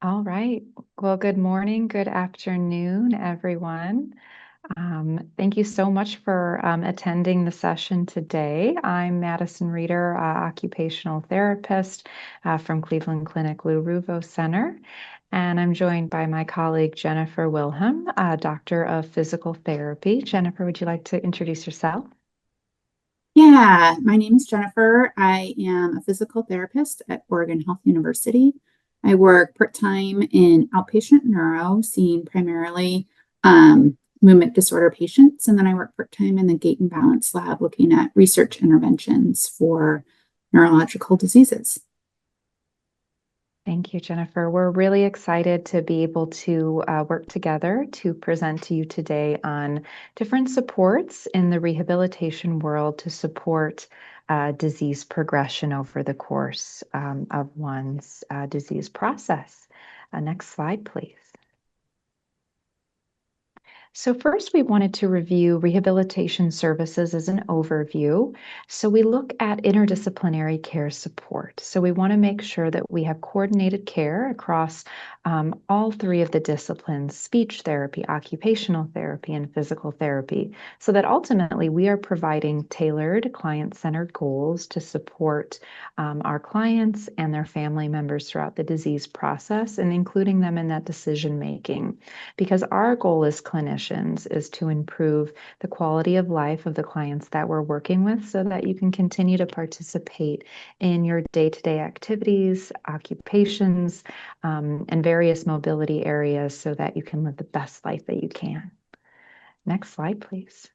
All right. Well, good morning, good afternoon, everyone. Thank you so much for attending the session today. I'm Madison Reeder, occupational therapist from Cleveland Clinic Lou Ruvo Center, and I'm joined by my colleague Jennifer Wilhelm, doctor of physical therapy. Jennifer, would you like to introduce yourself? Yeah, my name is Jennifer. I am a physical therapist at Oregon Health University. I work part-time in outpatient neuro, seeing primarily movement disorder patients, and then I work part-time in the gait and balance lab looking at research interventions for neurological diseases. Thank you, Jennifer. We're really excited to be able to work together to present to you today on different supports in the rehabilitation world to support disease progression over the course of one's disease process. Next slide, please. So first, we wanted to review rehabilitation services as an overview. So we look at interdisciplinary care support. So we want to make sure that we have coordinated care across all three of the disciplines: speech therapy, occupational therapy, and physical therapy, so that ultimately we are providing tailored client-centered goals to support our clients and their family members throughout the disease process and including them in that decision making, because our goal as clinicians is to improve the quality of life of the clients that we're working with so that you can continue to participate in your day-to-day activities, occupations, and various mobility areas so that you can live the best life that you can. Next slide, please.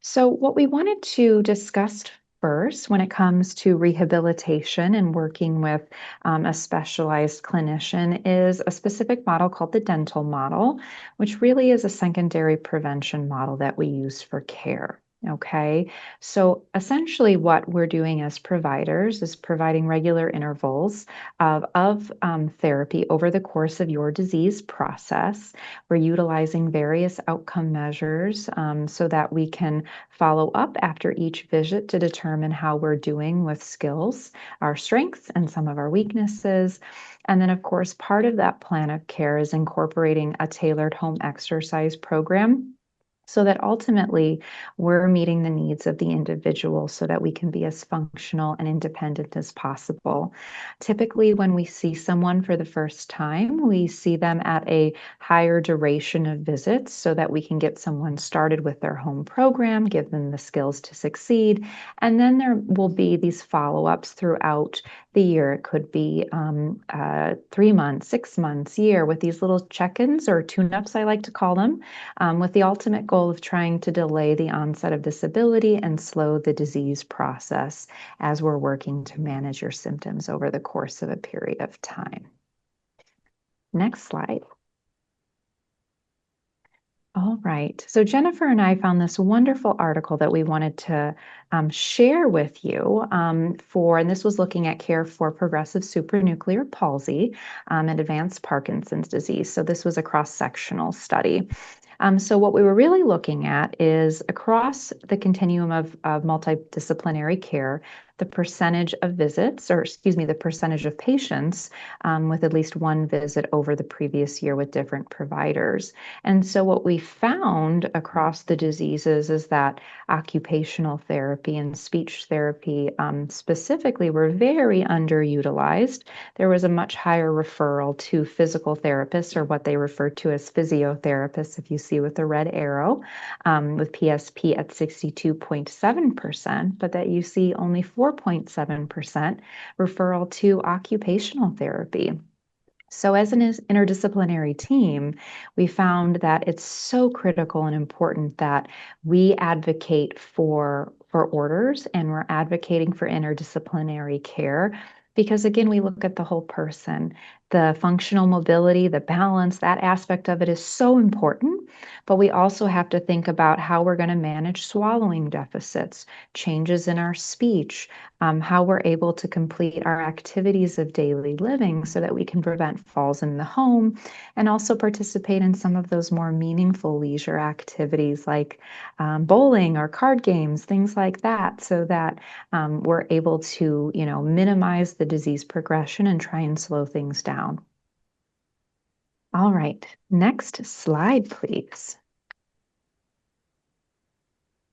So what we wanted to discuss first when it comes to rehabilitation and working with a specialized clinician is a specific model called the dental model, which really is a secondary prevention model that we use for care. Okay, so essentially what we're doing as providers is providing regular intervals of therapy over the course of your disease process. We're utilizing various outcome measures so that we can follow up after each visit to determine how we're doing with skills, our strengths, and some of our weaknesses. And then, of course, part of that plan of care is incorporating a tailored home exercise program so that ultimately we're meeting the needs of the individual so that we can be as functional and independent as possible. Typically, when we see someone for the first time, we see them at a higher duration of visits so that we can get someone started with their home program, give them the skills to succeed, and then there will be these follow-ups throughout the year. It could be 3 months, 6 months, year, with these little check-ins or tune-ups, I like to call them, with the ultimate goal of trying to delay the onset of disability and slow the disease process as we're working to manage your symptoms over the course of a period of time. Next slide. All right. So Jennifer and I found this wonderful article that we wanted to share with you and this was looking at care for progressive supranuclear palsy and advanced Parkinson's disease. So this was a cross-sectional study. So what we were really looking at is across the continuum of multidisciplinary care, the percentage of visits, or excuse me, the percentage of patients with at least one visit over the previous year with different providers. And so what we found across the diseases is that occupational therapy and speech therapy specifically were very underutilized. There was a much higher referral to physical therapists, or what they refer to as physiotherapists, if you see with the red arrow, with PSP at 62.7%, but that you see only 4.7% referral to occupational therapy. So as an interdisciplinary team, we found that it's so critical and important that we advocate for orders, and we're advocating for interdisciplinary care because, again, we look at the whole person. The functional mobility, the balance, that aspect of it is so important, but we also have to think about how we're going to manage swallowing deficits, changes in our speech, how we're able to complete our activities of daily living so that we can prevent falls in the home and also participate in some of those more meaningful leisure activities like bowling or card games, things like that, so that we're able to, minimize the disease progression and try and slow things down. All right, next slide, please.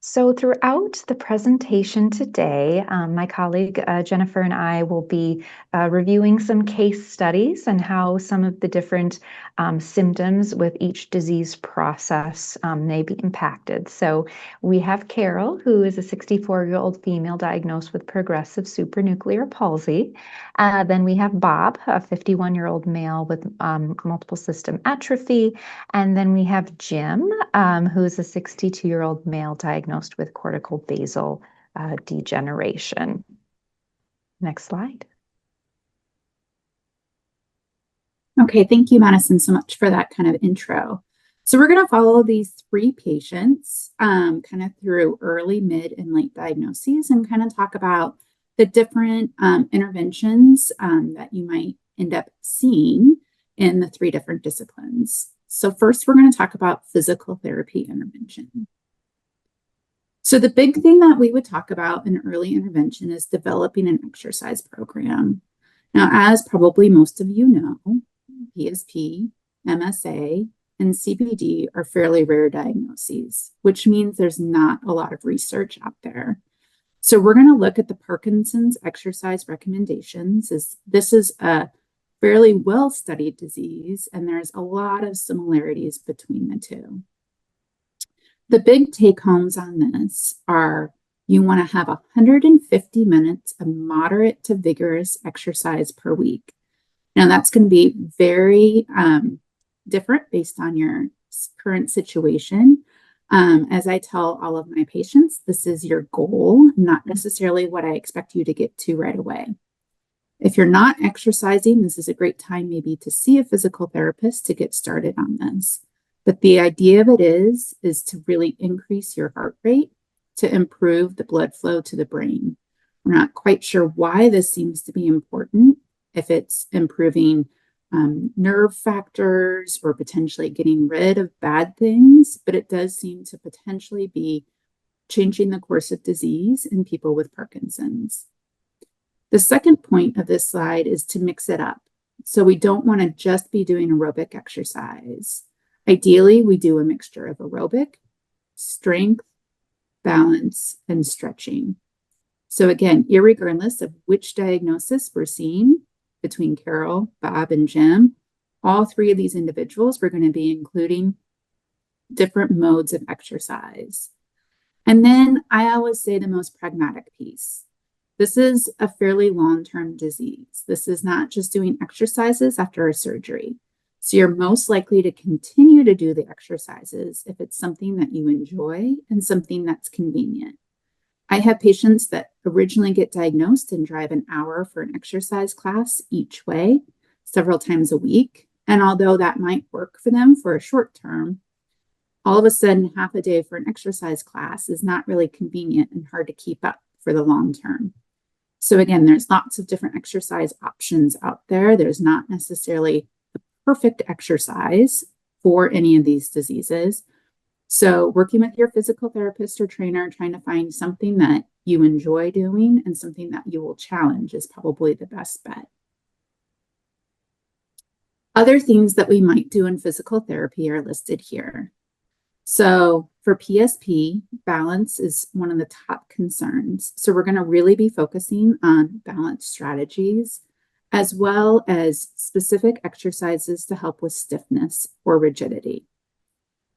So throughout the presentation today, my colleague Jennifer and I will be reviewing some case studies and how some of the different symptoms with each disease process may be impacted. So we have Carol, who is a 64-year-old female diagnosed with progressive supranuclear palsy. Then we have Bob, a 51-year-old male with multiple system atrophy. And then we have Jim, who's a 62-year-old male diagnosed with cortical basal degeneration. Next slide. Okay, thank you, Madison, so much for that kind of intro. So we're going to follow these three patients kind of through early, mid, and late diagnoses and kind of talk about the different interventions that you might end up seeing in the three different disciplines. So first, we're going to talk about physical therapy intervention. So the big thing that we would talk about in early intervention is developing an exercise program. Now, as probably most of you know, PSP, MSA, and CBD are fairly rare diagnoses, which means there's not a lot of research out there. So we're going to look at the Parkinson's exercise recommendations. This is a fairly well-studied disease, and there's a lot of similarities between the two. The big take-homes on this are you want to have 150 minutes of moderate to vigorous exercise per week. Now, that's going to be very different based on your current situation. As I tell all of my patients, this is your goal, not necessarily what I expect you to get to right away. If you're not exercising, this is a great time maybe to see a physical therapist to get started on this. But the idea of it is to really increase your heart rate to improve the blood flow to the brain. We're not quite sure why this seems to be important, if it's improving nerve factors or potentially getting rid of bad things, but it does seem to potentially be changing the course of disease in people with Parkinson's. The second point of this slide is to mix it up. So we don't want to just be doing aerobic exercise. Ideally, we do a mixture of aerobic, strength, balance, and stretching. So again, irregardless of which diagnosis we're seeing between Carol, Bob, and Jim, all three of these individuals, we're going to be including different modes of exercise. And then I always say the most pragmatic piece. This is a fairly long-term disease. This is not just doing exercises after a surgery. So you're most likely to continue to do the exercises if it's something that you enjoy and something that's convenient. I have patients that originally get diagnosed and drive an hour for an exercise class each way, several times a week. And although that might work for them for a short term, all of a sudden, half a day for an exercise class is not really convenient and hard to keep up for the long term. So again, there's lots of different exercise options out there. There's not necessarily the perfect exercise for any of these diseases. So working with your physical therapist or trainer, trying to find something that you enjoy doing and something that you will challenge is probably the best bet. Other things that we might do in physical therapy are listed here. So for PSP, balance is one of the top concerns. So we're going to really be focusing on balance strategies as well as specific exercises to help with stiffness or rigidity.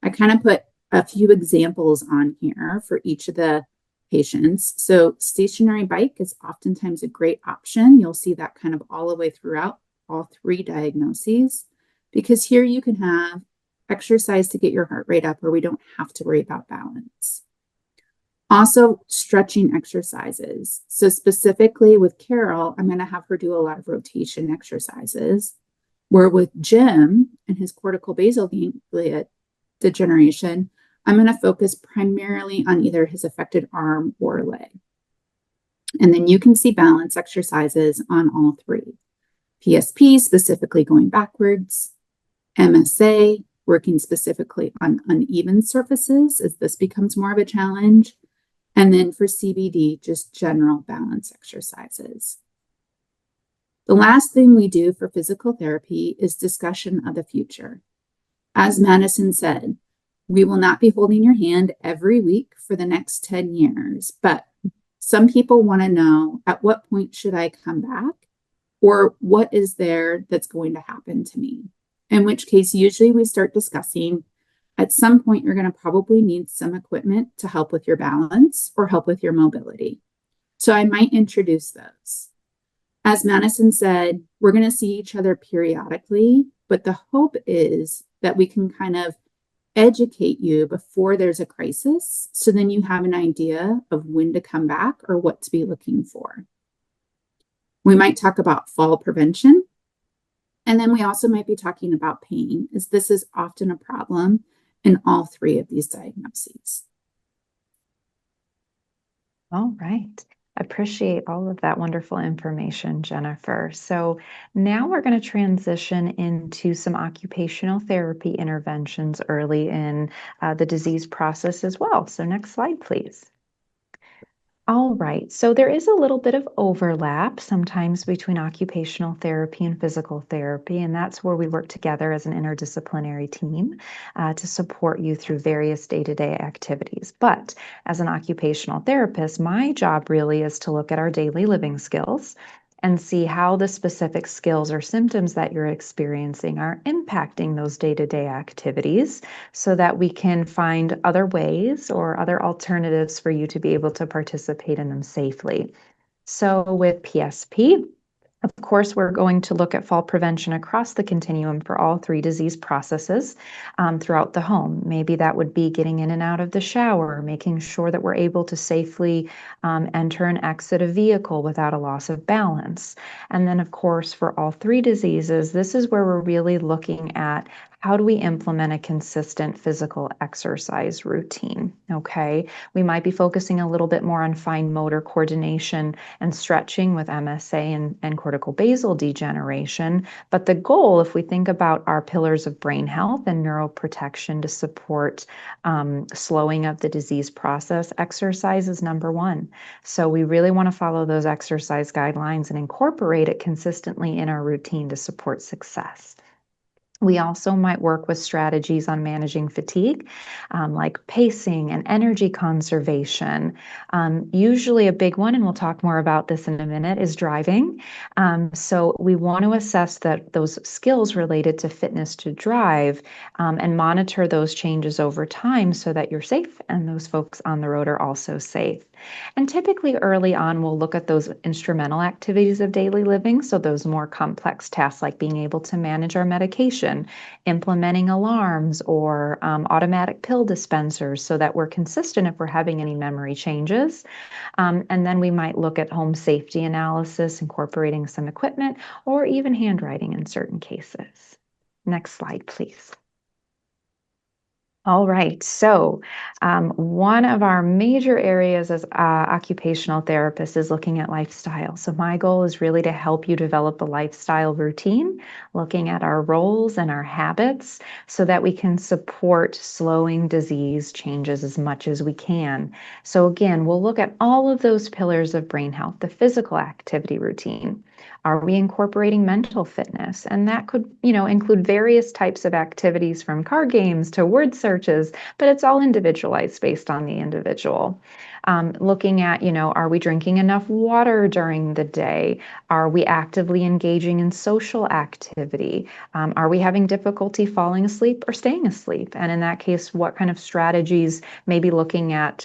I kind of put a few examples on here for each of the patients. So stationary bike is oftentimes a great option. You'll see that kind of all the way throughout all three diagnoses, because here you can have exercise to get your heart rate up where we don't have to worry about balance. Also, stretching exercises. So specifically with Carol, I'm going to have her do a lot of rotation exercises. Where with Jim and his cortical basal ganglia degeneration, I'm going to focus primarily on either his affected arm or leg. And then you can see balance exercises on all three. PSP, specifically going backwards. MSA, working specifically on uneven surfaces as this becomes more of a challenge. And then for CBD, just general balance exercises. The last thing we do for physical therapy is discussion of the future. As Madison said, we will not be holding your hand every week for the next 10 years, but some people want to know, at what point should I come back? Or what is there that's going to happen to me? In which case, usually we start discussing, at some point, you're going to probably need some equipment to help with your balance or help with your mobility. So I might introduce those. As Madison said, we're going to see each other periodically, but the hope is that we can kind of educate you before there's a crisis, so then you have an idea of when to come back or what to be looking for. We might talk about fall prevention, and then we also might be talking about pain, as this is often a problem in all three of these diagnoses. All right. Appreciate all of that wonderful information, Jennifer. So now we're going to transition into some occupational therapy interventions early in the disease process as well. So next slide, please. All right, so there is a little bit of overlap sometimes between occupational therapy and physical therapy, and that's where we work together as an interdisciplinary team to support you through various day-to-day activities. But as an occupational therapist, my job really is to look at our daily living skills and see how the specific skills or symptoms that you're experiencing are impacting those day-to-day activities so that we can find other ways or other alternatives for you to be able to participate in them safely. So with PSP, of course, we're going to look at fall prevention across the continuum for all three disease processes throughout the home. Maybe that would be getting in and out of the shower, making sure that we're able to safely enter and exit a vehicle without a loss of balance. And then, of course, for all three diseases, this is where we're really looking at how do we implement a consistent physical exercise routine, okay? We might be focusing a little bit more on fine motor coordination and stretching with MSA and cortical basal degeneration. But the goal, if we think about our pillars of brain health and neuroprotection to support slowing of the disease process, exercise is number one. So we really want to follow those exercise guidelines and incorporate it consistently in our routine to support success. We also might work with strategies on managing fatigue, like pacing and energy conservation. Usually a big one, and we'll talk more about this in a minute, is driving. So we want to assess that those skills related to fitness to drive and monitor those changes over time so that you're safe and those folks on the road are also safe. And typically early on, we'll look at those instrumental activities of daily living. So those more complex tasks like being able to manage our medication, implementing alarms or automatic pill dispensers so that we're consistent if we're having any memory changes. And then we might look at home safety analysis, incorporating some equipment, or even handwriting in certain cases. Next slide, please. All right, so one of our major areas as occupational therapists is looking at lifestyle. So my goal is really to help you develop a lifestyle routine, looking at our roles and our habits so that we can support slowing disease changes as much as we can. So again, we'll look at all of those pillars of brain health, the physical activity routine. Are we incorporating mental fitness? And that could, include various types of activities from card games to word searches, but it's all individualized based on the individual. Looking at, are we drinking enough water during the day? Are we actively engaging in social activity? Are we having difficulty falling asleep or staying asleep? And in that case, what kind of strategies, maybe looking at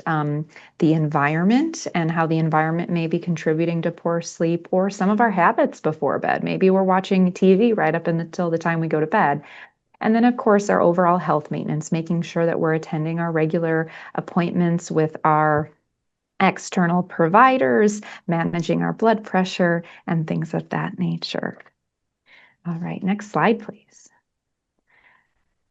the environment and how the environment may be contributing to poor sleep or some of our habits before bed. Maybe we're watching TV right up until the time we go to bed. And then, of course, our overall health maintenance, making sure that we're attending our regular appointments with our external providers, managing our blood pressure, and things of that nature. All right, next slide, please.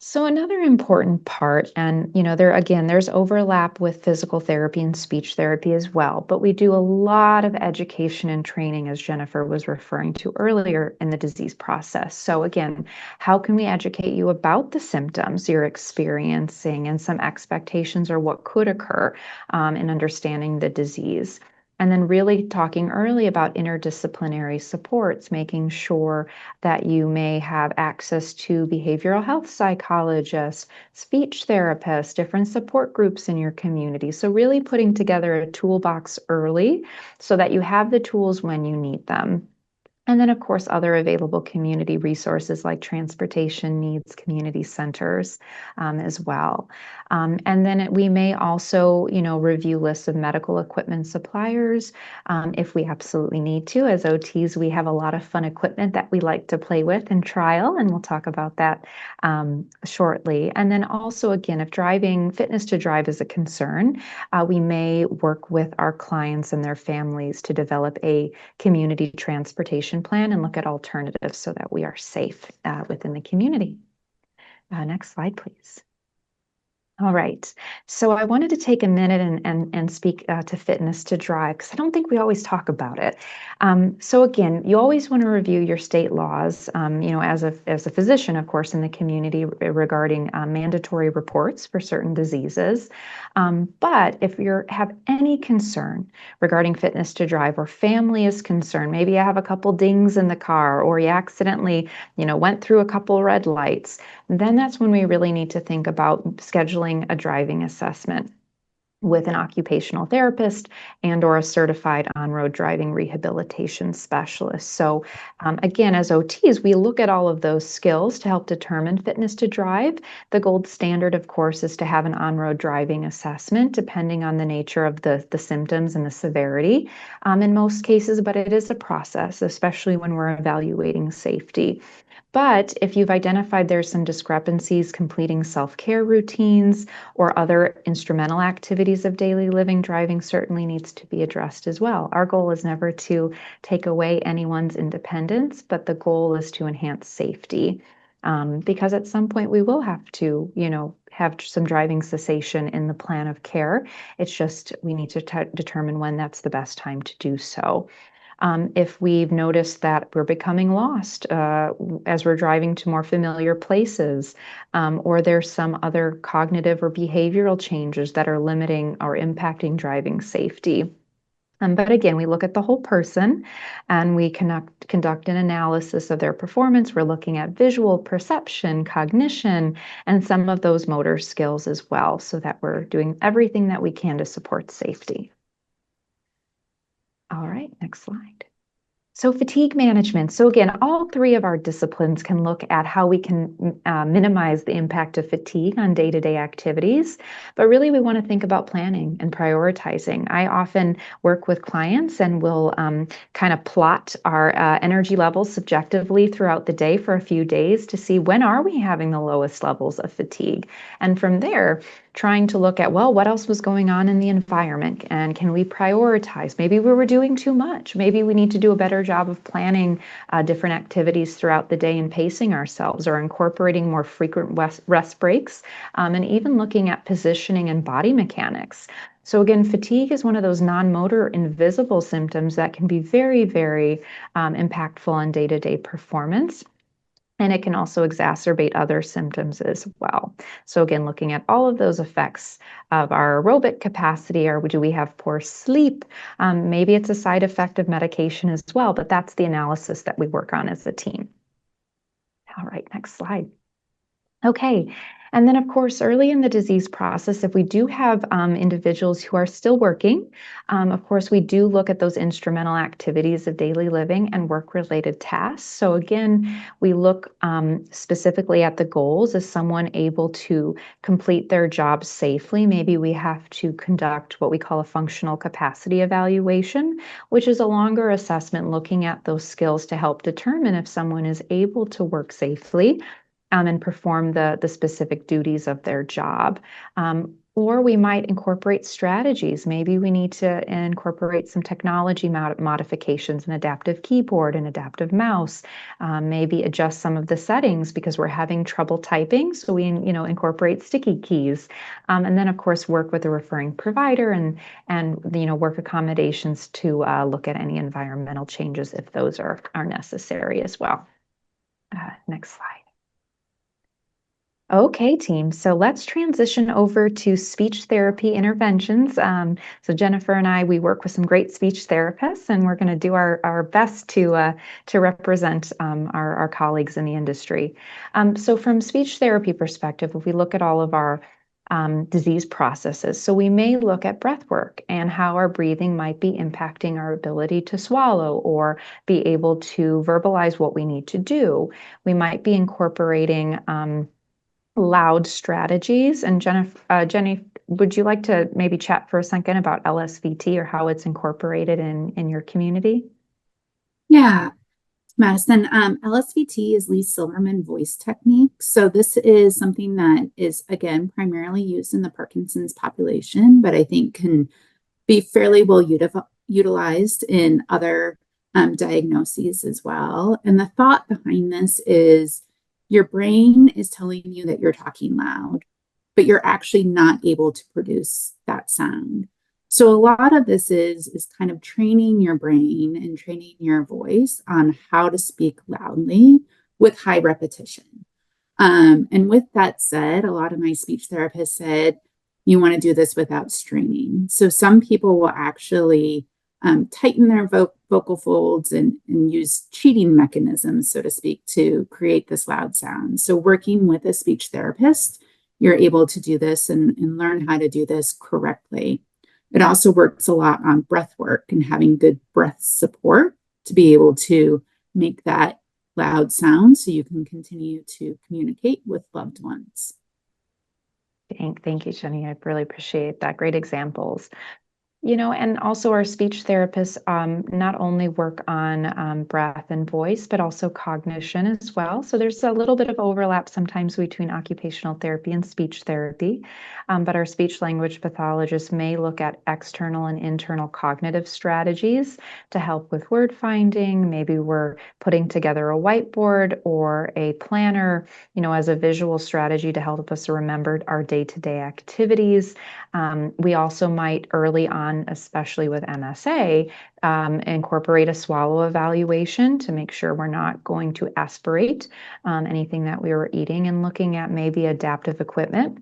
So another important part, and there's overlap with physical therapy and speech therapy as well, but we do a lot of education and training, as Jennifer was referring to earlier in the disease process. So again, how can we educate you about the symptoms you're experiencing and some expectations or what could occur in understanding the disease? And then really talking early about interdisciplinary supports, making sure that you may have access to behavioral health psychologists, speech therapists, different support groups in your community. So, really putting together a toolbox early so that you have the tools when you need them. And then, of course, other available community resources like transportation needs community centers as well. And then we may also, review lists of medical equipment suppliers if we absolutely need to. As OTs, we have a lot of fun equipment that we like to play with and trial, and we'll talk about that shortly. And then also, again, if driving, fitness to drive is a concern, we may work with our clients and their families to develop a community transportation plan and look at alternatives so that we are safe within the community. Next slide, please. All right. So I wanted to take a minute and speak to fitness to drive because I don't think we always talk about it. So again, you always want to review your state laws, as a physician, of course, in the community regarding mandatory reports for certain diseases. But if you have any concern regarding fitness to drive or family is concerned, maybe you have a couple dings in the car or you accidentally, went through a couple red lights, then that's when we really need to think about scheduling a driving assessment with an occupational therapist and or a certified on-road driving rehabilitation specialist. So again, as OTs, we look at all of those skills to help determine fitness to drive. The gold standard, of course, is to have an on-road driving assessment, depending on the nature of the symptoms and the severity in most cases, but it is a process, especially when we're evaluating safety. But if you've identified there's some discrepancies completing self-care routines or other instrumental activities of daily living, driving certainly needs to be addressed as well. Our goal is never to take away anyone's independence, but the goal is to enhance safety. Because at some point we will have to, have some driving cessation in the plan of care. It's just we need to determine when that's the best time to do so. If we've noticed that we're becoming lost as we're driving to more familiar places, or there's some other cognitive or behavioral changes that are limiting or impacting driving safety. But again, we look at the whole person and we conduct an analysis of their performance. We're looking at visual perception, cognition, and some of those motor skills as well, so that we're doing everything that we can to support safety. All right, next slide. So fatigue management. So again, all three of our disciplines can look at how we can minimize the impact of fatigue on day-to-day activities, but really we want to think about planning and prioritizing. I often work with clients and will kind of plot our energy levels subjectively throughout the day for a few days to see when are we having the lowest levels of fatigue. And from there, trying to look at, well, what else was going on in the environment and can we prioritize? Maybe we were doing too much. Maybe we need to do a better job of planning different activities throughout the day and pacing ourselves or incorporating more frequent rest breaks and even looking at positioning and body mechanics. So again, fatigue is one of those non-motor invisible symptoms that can be very, very impactful on day-to-day performance. And it can also exacerbate other symptoms as well. So again, looking at all of those effects of our aerobic capacity, or do we have poor sleep? Maybe it's a side effect of medication as well, but that's the analysis that we work on as a team. All right, next slide. Okay, and then of course, early in the disease process, if we do have individuals who are still working, of course, we do look at those instrumental activities of daily living and work-related tasks. So again, we look specifically at the goals. Is someone able to complete their job safely? Maybe we have to conduct what we call a functional capacity evaluation, which is a longer assessment looking at those skills to help determine if someone is able to work safely and perform the specific duties of their job. Or we might incorporate strategies. Maybe we need to incorporate some technology modifications, an adaptive keyboard, an adaptive mouse, maybe adjust some of the settings because we're having trouble typing. So we, incorporate sticky keys. And then, of course, work with a referring provider and work accommodations to look at any environmental changes if those are necessary as well. Next slide. Okay, team. So let's transition over to speech therapy interventions. So Jennifer and I, we work with some great speech therapists, and we're going to do our best to represent our colleagues in the industry. So from speech therapy perspective, if we look at all of our disease processes, so we may look at breath work and how our breathing might be impacting our ability to swallow or be able to verbalize what we need to do. We might be incorporating loud strategies. And Jenny, would you like to maybe chat for a second about LSVT or how it's incorporated in your community? Yeah, Madison. LSVT is Lee Silverman voice technique. So this is something that is, again, primarily used in the Parkinson's population, but I think can be fairly well utilized in other diagnoses as well. And the thought behind this is your brain is telling you that you're talking loud, but you're actually not able to produce that sound. So a lot of this is kind of training your brain and training your voice on how to speak loudly with high repetition. And with that said, a lot of my speech therapists said, you want to do this without straining. So some people will actually tighten their vocal folds and use cheating mechanisms, so to speak, to create this loud sound. So working with a speech therapist, you're able to do this and learn how to do this correctly. It also works a lot on breath work and having good breath support to be able to make that loud sound so you can continue to communicate with loved ones. Thank you, Jenny. I really appreciate that. Great examples. And also our speech therapists not only work on breath and voice, but also cognition as well. So there's a little bit of overlap sometimes between occupational therapy and speech therapy. But our speech language pathologists may look at external and internal cognitive strategies to help with word finding. Maybe we're putting together a whiteboard or a planner, as a visual strategy to help us remember our day-to-day activities. We also might early on, especially with MSA, incorporate a swallow evaluation to make sure we're not going to aspirate anything that we were eating, and looking at maybe adaptive equipment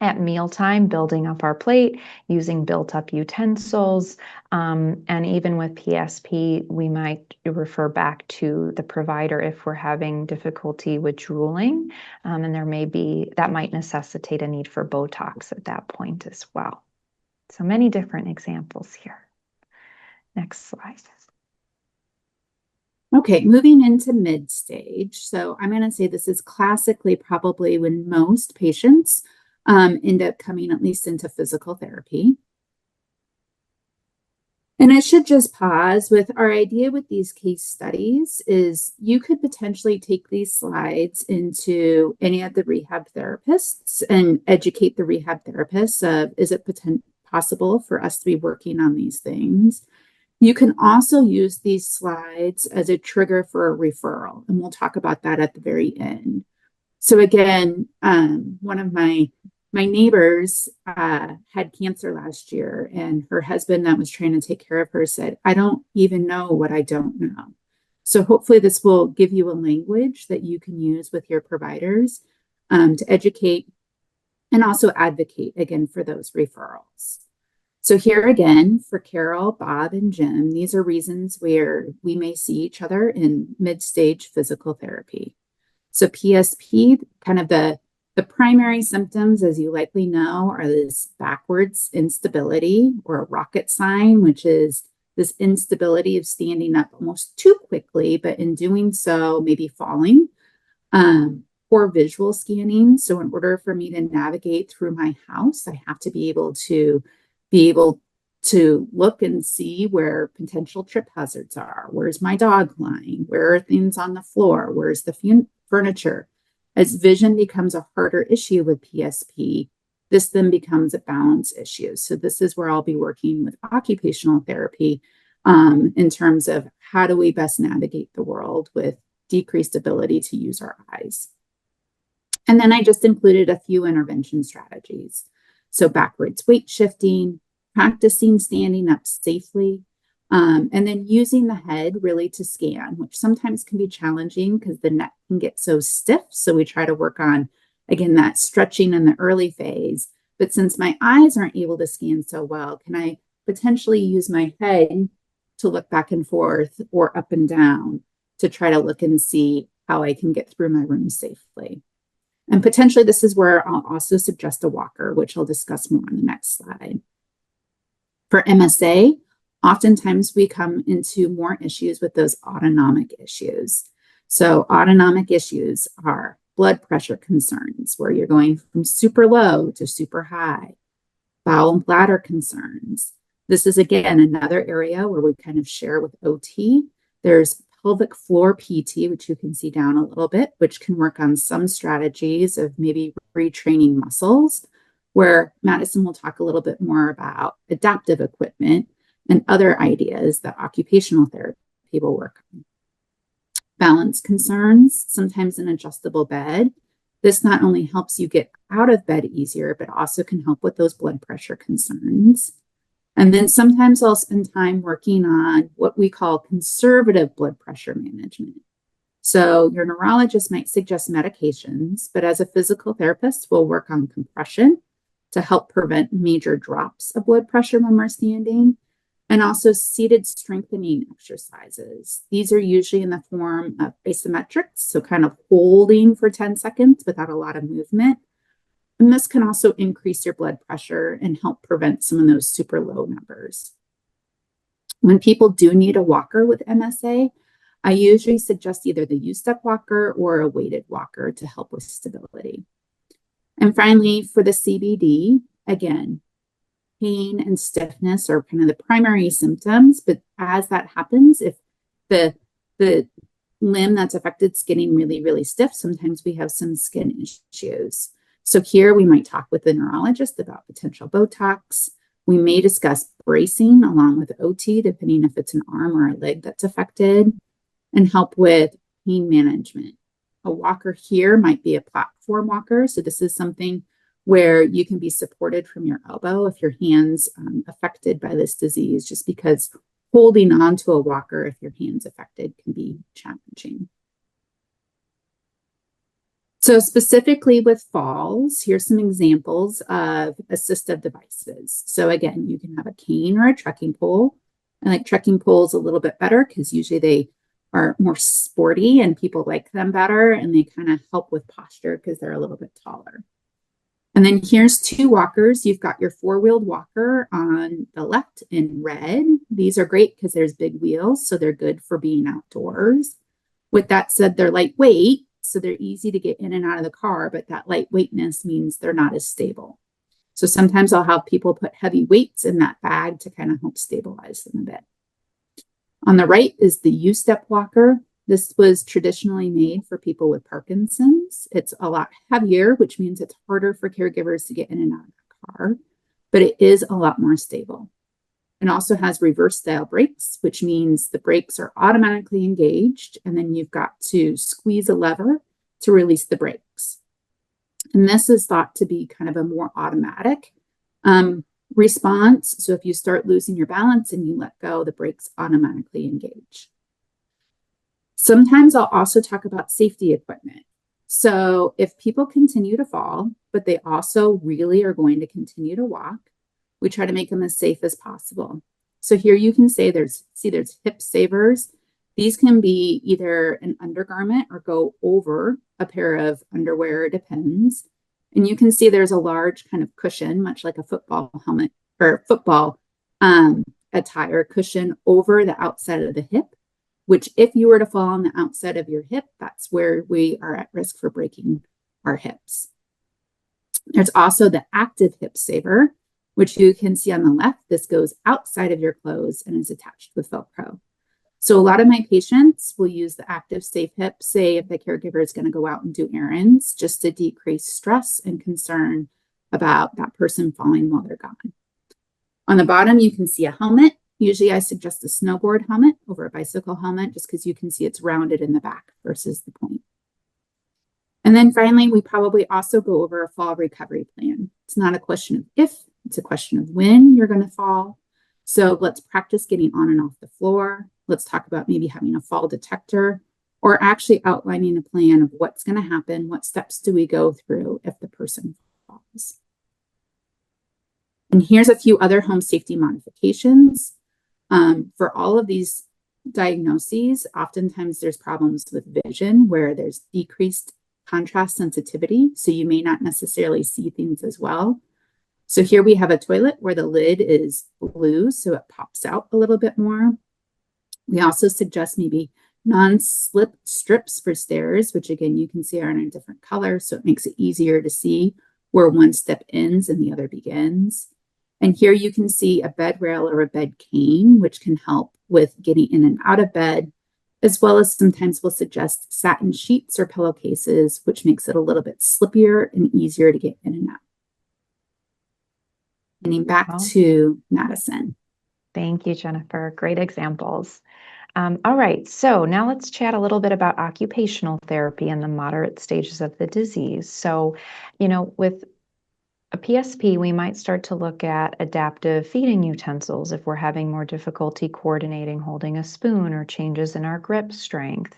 at mealtime, building up our plate, using built-up utensils. And even with PSP, we might refer back to the provider if we're having difficulty with drooling. And that might necessitate a need for Botox at that point as well. So many different examples here. Next slide. Okay, moving into mid-stage. So I'm going to say this is classically probably when most patients end up coming at least into physical therapy. And I should just pause with our idea with these case studies is you could potentially take these slides into any of the rehab therapists and educate the rehab therapists of, is it possible for us to be working on these things? You can also use these slides as a trigger for a referral, and we'll talk about that at the very end. So again, one of my neighbors had cancer last year, and her husband that was trying to take care of her said, I don't even know what I don't know. So hopefully this will give you a language that you can use with your providers to educate and also advocate, again, for those referrals. So here again, for Carol, Bob, and Jim, these are reasons where we may see each other in mid-stage physical therapy. So PSP, kind of the primary symptoms, as you likely know, are this backwards instability or a rocket sign, which is this instability of standing up almost too quickly, but in doing so, maybe falling, or visual scanning. So in order for me to navigate through my house, I have to be able to look and see where potential trip hazards are. Where's my dog lying? Where are things on the floor? Where's the furniture? As vision becomes a harder issue with PSP, this then becomes a balance issue. So this is where I'll be working with occupational therapy in terms of how do we best navigate the world with decreased ability to use our eyes. And then I just included a few intervention strategies. So backwards weight shifting, practicing standing up safely, and then using the head really to scan, which sometimes can be challenging because the neck can get so stiff. So we try to work on, again, that stretching in the early phase. But since my eyes aren't able to scan so well, can I potentially use my head to look back and forth or up and down to try to look and see how I can get through my room safely? And potentially this is where I'll also suggest a walker, which I'll discuss more on the next slide. For MSA, oftentimes we come into more issues with those autonomic issues. So autonomic issues are blood pressure concerns, where you're going from super low to super high, bowel and bladder concerns. This is, again, another area where we kind of share with OT. There's pelvic floor PT, which you can see down a little bit, which can work on some strategies of maybe retraining muscles, where Madison will talk a little bit more about adaptive equipment and other ideas that occupational therapy will work on. Balance concerns, sometimes an adjustable bed. This not only helps you get out of bed easier, but also can help with those blood pressure concerns. And then sometimes I'll spend time working on what we call conservative blood pressure management. So your neurologist might suggest medications, but as a physical therapist, we'll work on compression to help prevent major drops of blood pressure when we're standing, and also seated strengthening exercises. These are usually in the form of isometrics, so kind of holding for 10 seconds without a lot of movement. And this can also increase your blood pressure and help prevent some of those super low numbers. When people do need a walker with MSA, I usually suggest either the U-step walker or a weighted walker to help with stability. And finally, for the CBD, again, pain and stiffness are kind of the primary symptoms, but as that happens, if the limb that's affected is getting really, really stiff, sometimes we have some skin issues. So here we might talk with the neurologist about potential Botox. We may discuss bracing along with OT, depending if it's an arm or a leg that's affected, and help with pain management. A walker here might be a platform walker. So this is something where you can be supported from your elbow if your hand's affected by this disease, just because holding on to a walker if your hand's affected can be challenging. So specifically with falls, here's some examples of assistive devices. So again, you can have a cane or a trekking pole. I like trekking poles a little bit better because usually they are more sporty and people like them better, and they kind of help with posture because they're a little bit taller. And then here's two walkers. You've got your four-wheeled walker on the left in red. These are great because there's big wheels, so they're good for being outdoors. With that said, they're lightweight, so they're easy to get in and out of the car, but that lightweightness means they're not as stable. So sometimes I'll have people put heavy weights in that bag to kind of help stabilize them a bit. On the right is the U-step walker. This was traditionally made for people with Parkinson's. It's a lot heavier, which means it's harder for caregivers to get in and out of the car, but it is a lot more stable. It also has reverse style brakes, which means the brakes are automatically engaged, and then you've got to squeeze a lever to release the brakes. And this is thought to be kind of a more automatic response. So if you start losing your balance and you let go, the brakes automatically engage. Sometimes I'll also talk about safety equipment. So if people continue to fall, but they also really are going to continue to walk, we try to make them as safe as possible. So here you can say there's hip savers. These can be either an undergarment or go over a pair of underwear, depends. And you can see there's a large kind of cushion, much like a football helmet or football attire cushion over the outside of the hip, which if you were to fall on the outside of your hip, that's where we are at risk for breaking our hips. There's also the active hip saver, which you can see on the left. This goes outside of your clothes and is attached with Velcro. So a lot of my patients will use the active safe hip, say if the caregiver is going to go out and do errands, just to decrease stress and concern about that person falling while they're gone. On the bottom, you can see a helmet. Usually I suggest a snowboard helmet over a bicycle helmet just because you can see it's rounded in the back versus the point. And then finally, we probably also go over a fall recovery plan. It's not a question of if, it's a question of when you're going to fall. So let's practice getting on and off the floor. Let's talk about maybe having a fall detector or actually outlining a plan of what's going to happen. What steps do we go through if the person falls? And here's a few other home safety modifications. For all of these diagnoses, oftentimes there's problems with vision where there's decreased contrast sensitivity, so you may not necessarily see things as well. So here we have a toilet where the lid is blue, so it pops out a little bit more. We also suggest maybe non-slip strips for stairs, which again, you can see are in a different color, so it makes it easier to see where one step ends and the other begins. And here you can see a bed rail or a bed cane, which can help with getting in and out of bed, as well as sometimes we'll suggest satin sheets or pillowcases, which makes it a little bit slippier and easier to get in and out. Handing back to Madison. Thank you, Jennifer. Great examples. All right, so now let's chat a little bit about occupational therapy and the moderate stages of the disease. So, with a PSP, we might start to look at adaptive feeding utensils if we're having more difficulty coordinating holding a spoon or changes in our grip strength.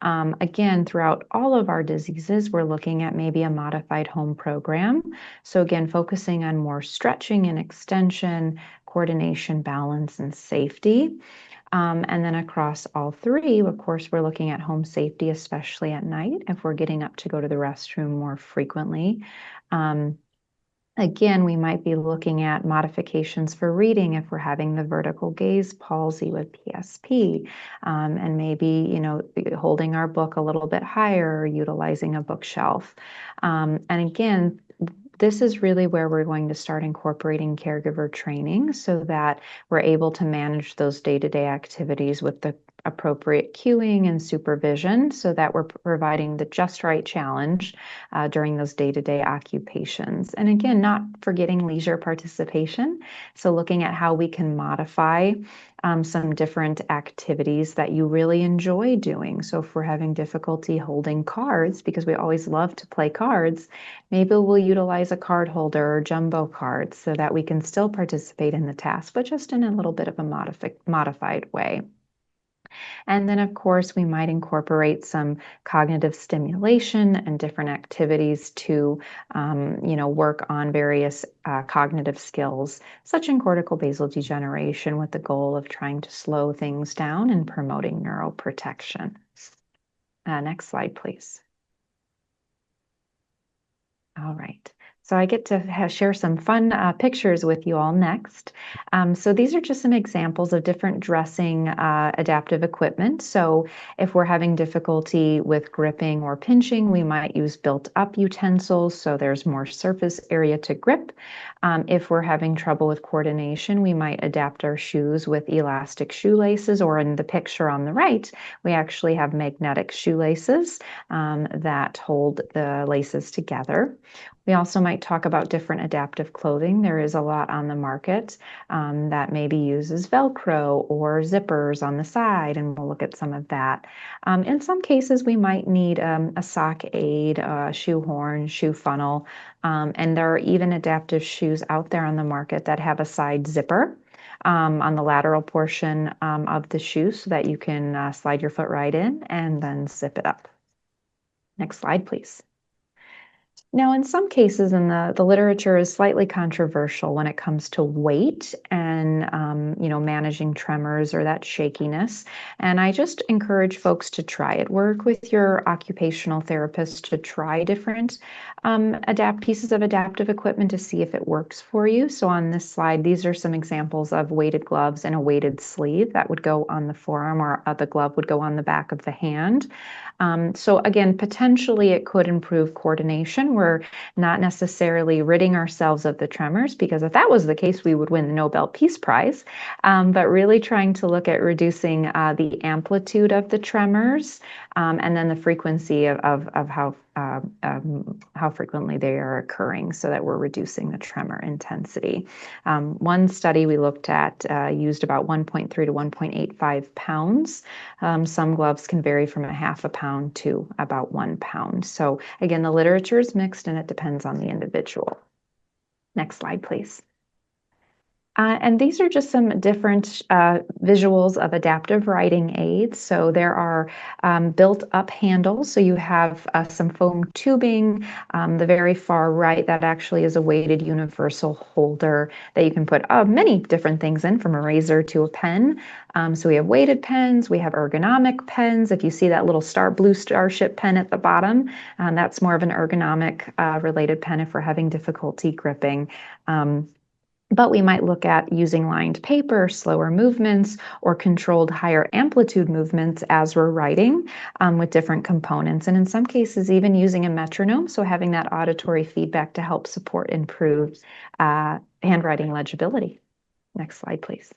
Again, throughout all of our diseases, we're looking at maybe a modified home program. So again, focusing on more stretching and extension, coordination, balance, and safety. And then across all three, of course, we're looking at home safety, especially at night, if we're getting up to go to the restroom more frequently. Again, we might be looking at modifications for reading if we're having the vertical gaze palsy with PSP, and maybe, holding our book a little bit higher or utilizing a bookshelf. And again, this is really where we're going to start incorporating caregiver training so that we're able to manage those day-to-day activities with the appropriate cueing and supervision so that we're providing the just right challenge during those day-to-day occupations. And again, not forgetting leisure participation. So looking at how we can modify some different activities that you really enjoy doing. So if we're having difficulty holding cards, because we always love to play cards, maybe we'll utilize a card holder or jumbo cards so that we can still participate in the task, but just in a little bit of a modified way. And then, of course, we might incorporate some cognitive stimulation and different activities to, work on various cognitive skills, such as cortical basal degeneration, with the goal of trying to slow things down and promoting neuroprotection. Next slide, please. All right. So I get to share some fun pictures with you all next. So these are just some examples of different dressing adaptive equipment. So if we're having difficulty with gripping or pinching, we might use built-up utensils, so there's more surface area to grip. If we're having trouble with coordination, we might adapt our shoes with elastic shoelaces, or in the picture on the right, we actually have magnetic shoelaces that hold the laces together. We also might talk about different adaptive clothing. There is a lot on the market that maybe uses Velcro or zippers on the side, and we'll look at some of that. In some cases, we might need a sock aid, a shoe horn, shoe funnel, and there are even adaptive shoes out there on the market that have a side zipper on the lateral portion of the shoe so that you can slide your foot right in and then zip it up. Next slide, please. Now, in some cases, and the literature is slightly controversial when it comes to weight and, managing tremors or that shakiness. And I just encourage folks to try it. Work with your occupational therapist to try different pieces of adaptive equipment to see if it works for you. So on this slide, these are some examples of weighted gloves and a weighted sleeve that would go on the forearm, or the glove would go on the back of the hand. So again, potentially it could improve coordination. We're not necessarily ridding ourselves of the tremors, because if that was the case, we would win the Nobel Peace Prize. But really trying to look at reducing the amplitude of the tremors and then the frequency of how how frequently they are occurring so that we're reducing the tremor intensity. One study we looked at used about 1.3 to 1.85 pounds. Some gloves can vary from a half a pound to about 1 pound. So again, the literature is mixed and it depends on the individual. Next slide, please. And these are just some different visuals of adaptive writing aids. So there are built-up handles. So you have some foam tubing. The very far right, that actually is a weighted universal holder that you can put many different things in, from a razor to a pen. So we have weighted pens, we have ergonomic pens. If you see that little blue starship pen at the bottom, that's more of an ergonomic related pen if we're having difficulty gripping. But we might look at using lined paper, slower movements, or controlled higher amplitude movements as we're writing with different components. And in some cases, even using a metronome, so having that auditory feedback to help support improved handwriting legibility. Next slide, please.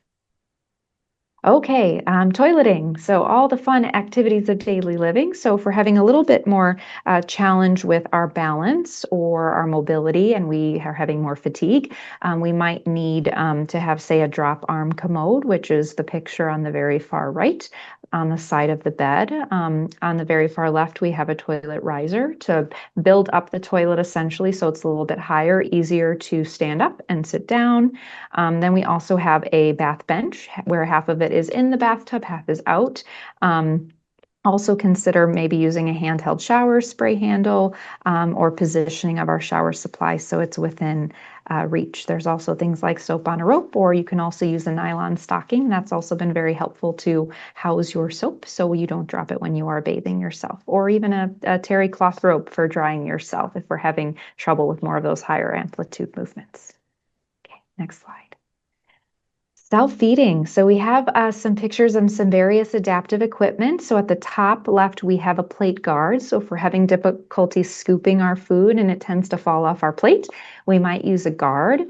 Okay, toileting. So all the fun activities of daily living. So if we're having a little bit more challenge with our balance or our mobility and we are having more fatigue, we might need to have, say, a drop arm commode, which is the picture on the very far right on the side of the bed. On the very far left, we have a toilet riser to build up the toilet essentially so it's a little bit higher, easier to stand up and sit down. Then we also have a bath bench where half of it is in the bathtub, half is out. Also consider maybe using a handheld shower spray handle or positioning of our shower supply so it's within reach. There's also things like soap on a rope, or you can also use a nylon stocking. That's also been very helpful to house your soap so you don't drop it when you are bathing yourself, or even a terry cloth rope for drying yourself if we're having trouble with more of those higher amplitude movements. Okay, next slide. Self-feeding. So we have some pictures of some various adaptive equipment. So at the top left, we have a plate guard. So if we're having difficulty scooping our food and it tends to fall off our plate, we might use a guard.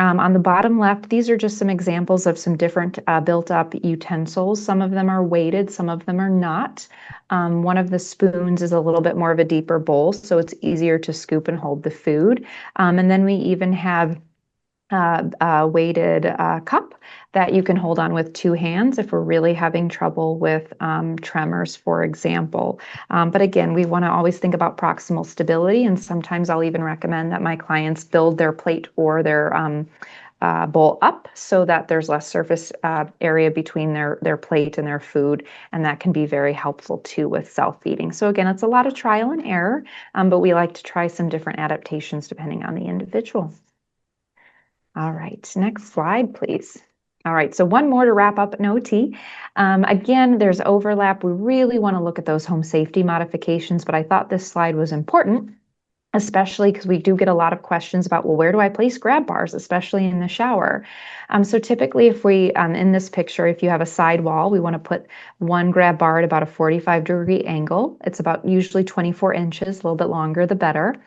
On the bottom left, these are just some examples of some different built-up utensils. Some of them are weighted, some of them are not. One of the spoons is a little bit more of a deeper bowl, so it's easier to scoop and hold the food. And then we even have a weighted cup that you can hold on with 2 hands if we're really having trouble with tremors, for example. But again, we want to always think about proximal stability, and sometimes I'll even recommend that my clients build their plate or their bowl up so that there's less surface area between their plate and their food, and that can be very helpful too with self-feeding. So again, it's a lot of trial and error, but we like to try some different adaptations depending on the individual. All right, next slide, please. All right, so one more to wrap up an OT. Again, there's overlap. We really want to look at those home safety modifications, but I thought this slide was important, especially because we do get a lot of questions about, well, where do I place grab bars, especially in the shower? So typically if we, in this picture, if you have a side wall, we want to put one grab bar at about a 45-degree angle. It's about usually 24 inches, a little bit longer, the better.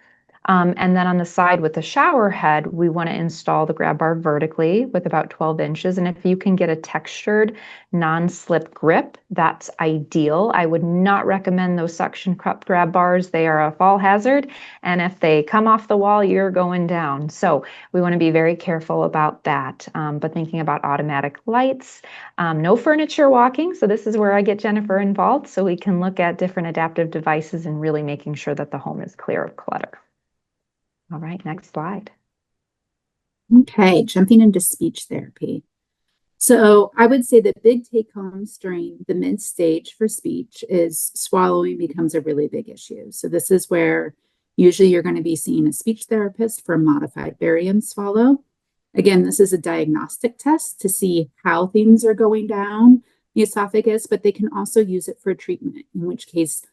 And then on the side with the shower head, we want to install the grab bar vertically with about 12 inches. And if you can get a textured non-slip grip, that's ideal. I would not recommend those suction cup grab bars. They are a fall hazard. And if they come off the wall, you're going down. So we want to be very careful about that. But thinking about automatic lights, no furniture walking. So this is where I get Jennifer involved so we can look at different adaptive devices and really making sure that the home is clear of clutter. All right, next slide. Okay, jumping into speech therapy. So I would say the big take homes during the mid stage for speech is swallowing becomes a really big issue. So this is where usually you're going to be seeing a speech therapist for modified barium swallow. Again, this is a diagnostic test to see how things are going down the esophagus, but they can also use it for treatment, in which case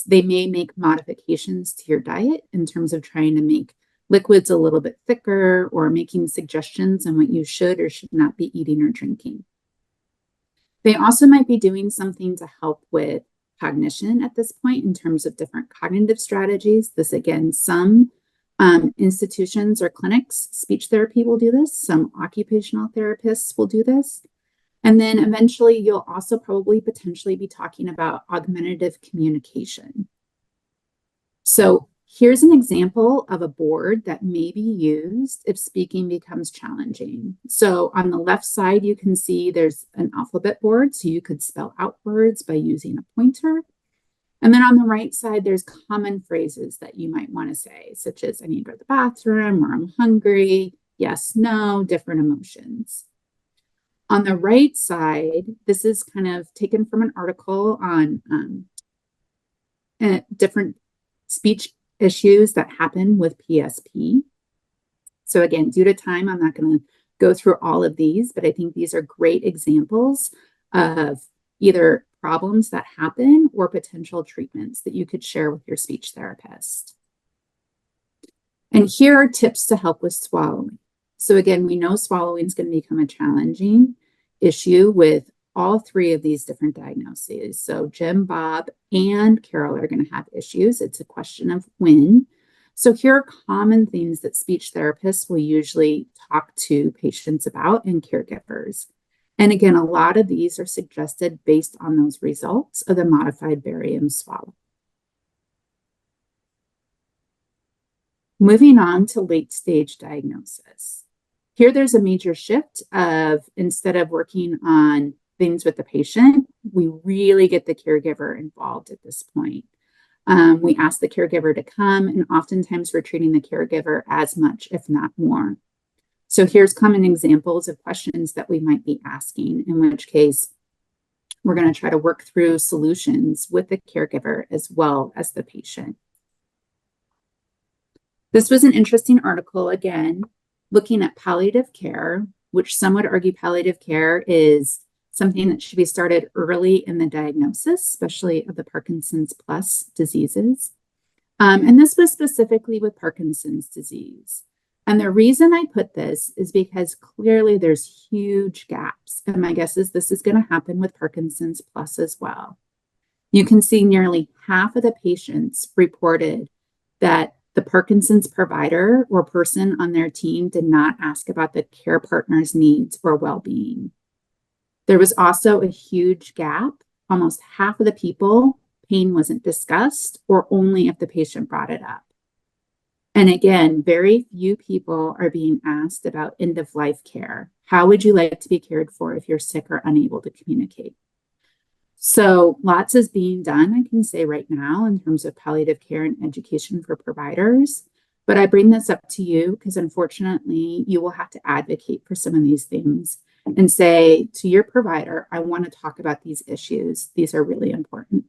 they may make modifications to your diet in terms of trying to make liquids a little bit thicker or making suggestions on what you should or should not be eating or drinking. They also might be doing something to help with cognition at this point in terms of different cognitive strategies. This, again, some institutions or clinics, speech therapy will do this. Some occupational therapists will do this. And then eventually you'll also probably potentially be talking about augmentative communication. So here's an example of a board that may be used if speaking becomes challenging. So on the left side, you can see there's an alphabet board, so you could spell out words by using a pointer. And then on the right side, there's common phrases that you might want to say, such as I need to go to the bathroom, or I'm hungry, yes, no, different emotions. On the right side, this is kind of taken from an article on different speech issues that happen with PSP. So again, due to time, I'm not going to go through all of these, but I think these are great examples of either problems that happen or potential treatments that you could share with your speech therapist. And here are tips to help with swallowing. So again, we know swallowing is going to become a challenging issue with all three of these different diagnoses. So Jim, Bob, and Carol are going to have issues. It's a question of when. So here are common things that speech therapists will usually talk to patients about and caregivers. And again, a lot of these are suggested based on those results of the modified barium swallow. Moving on to late stage diagnosis. Here there's a major shift of instead of working on things with the patient, we really get the caregiver involved at this point. We ask the caregiver to come, and oftentimes we're treating the caregiver as much, if not more. So here's common examples of questions that we might be asking, in which case we're going to try to work through solutions with the caregiver as well as the patient. This was an interesting article, again, looking at palliative care, which some would argue palliative care is something that should be started early in the diagnosis, especially of the Parkinson's plus diseases. And this was specifically with Parkinson's disease. And the reason I put this is because clearly there's huge gaps. And my guess is this is going to happen with Parkinson's plus as well. You can see nearly half of the patients reported that the Parkinson's provider or person on their team did not ask about the care partner's needs or well-being. There was also a huge gap. Almost half of the people, pain wasn't discussed or only if the patient brought it up. And again, very few people are being asked about end-of-life care. How would you like to be cared for if you're sick or unable to communicate? So lots is being done, I can say right now, in terms of palliative care and education for providers. But I bring this up to you because unfortunately, you will have to advocate for some of these things and say to your provider, I want to talk about these issues. These are really important.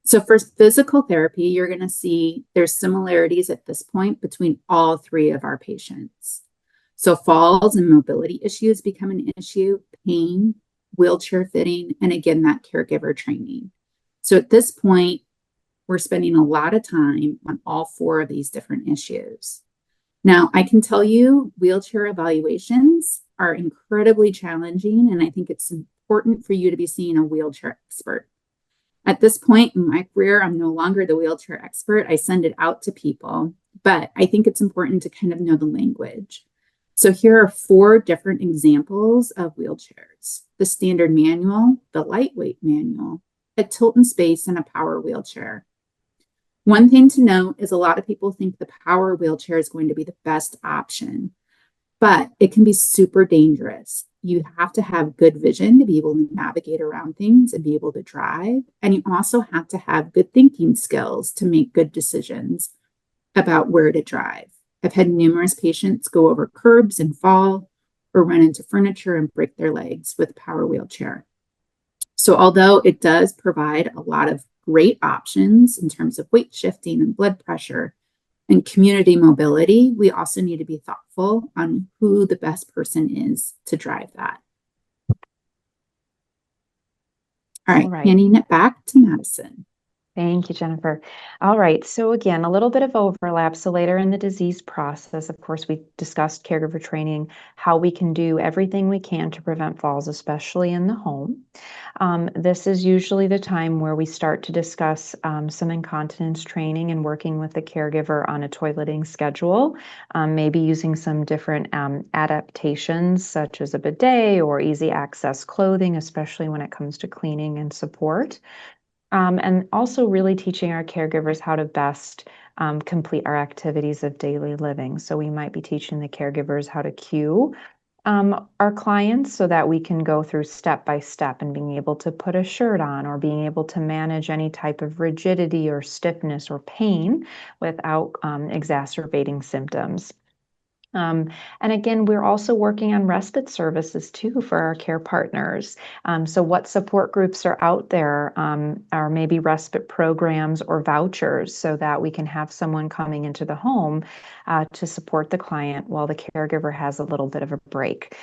So for physical therapy, you're going to see there's similarities at this point between all three of our patients. So falls and mobility issues become an issue, pain, wheelchair fitting, and again, that caregiver training. So at this point, we're spending a lot of time on all four of these different issues. Now, I can tell you wheelchair evaluations are incredibly challenging, and I think it's important for you to be seeing a wheelchair expert. At this point in my career, I'm no longer the wheelchair expert. I send it out to people, but I think it's important to kind of know the language. So here are four different examples of wheelchairs: the standard manual, the lightweight manual, a tilt in space, and a power wheelchair. One thing to note is a lot of people think the power wheelchair is going to be the best option, but it can be super dangerous. You have to have good vision to be able to navigate around things and be able to drive. And you also have to have good thinking skills to make good decisions about where to drive. I've had numerous patients go over curbs and fall or run into furniture and break their legs with a power wheelchair. So although it does provide a lot of great options in terms of weight shifting and blood pressure and community mobility, we also need to be thoughtful on who the best person is to drive that. All right. Handing it back to Madison. Thank you, Jennifer. All right, so again, a little bit of overlap. So later in the disease process, of course, we discussed caregiver training, how we can do everything we can to prevent falls, especially in the home. This is usually the time where we start to discuss some incontinence training and working with the caregiver on a toileting schedule, maybe using some different adaptations such as a bidet or easy access clothing, especially when it comes to cleaning and support. And also really teaching our caregivers how to best complete our activities of daily living. So we might be teaching the caregivers how to cue our clients so that we can go through step by step and being able to put a shirt on or being able to manage any type of rigidity or stiffness or pain without exacerbating symptoms. Um, and again, we're also working on respite services too for our care partners. So, what support groups are out there, or maybe respite programs or vouchers, so that we can have someone coming into the home to support the client while the caregiver has a little bit of a break,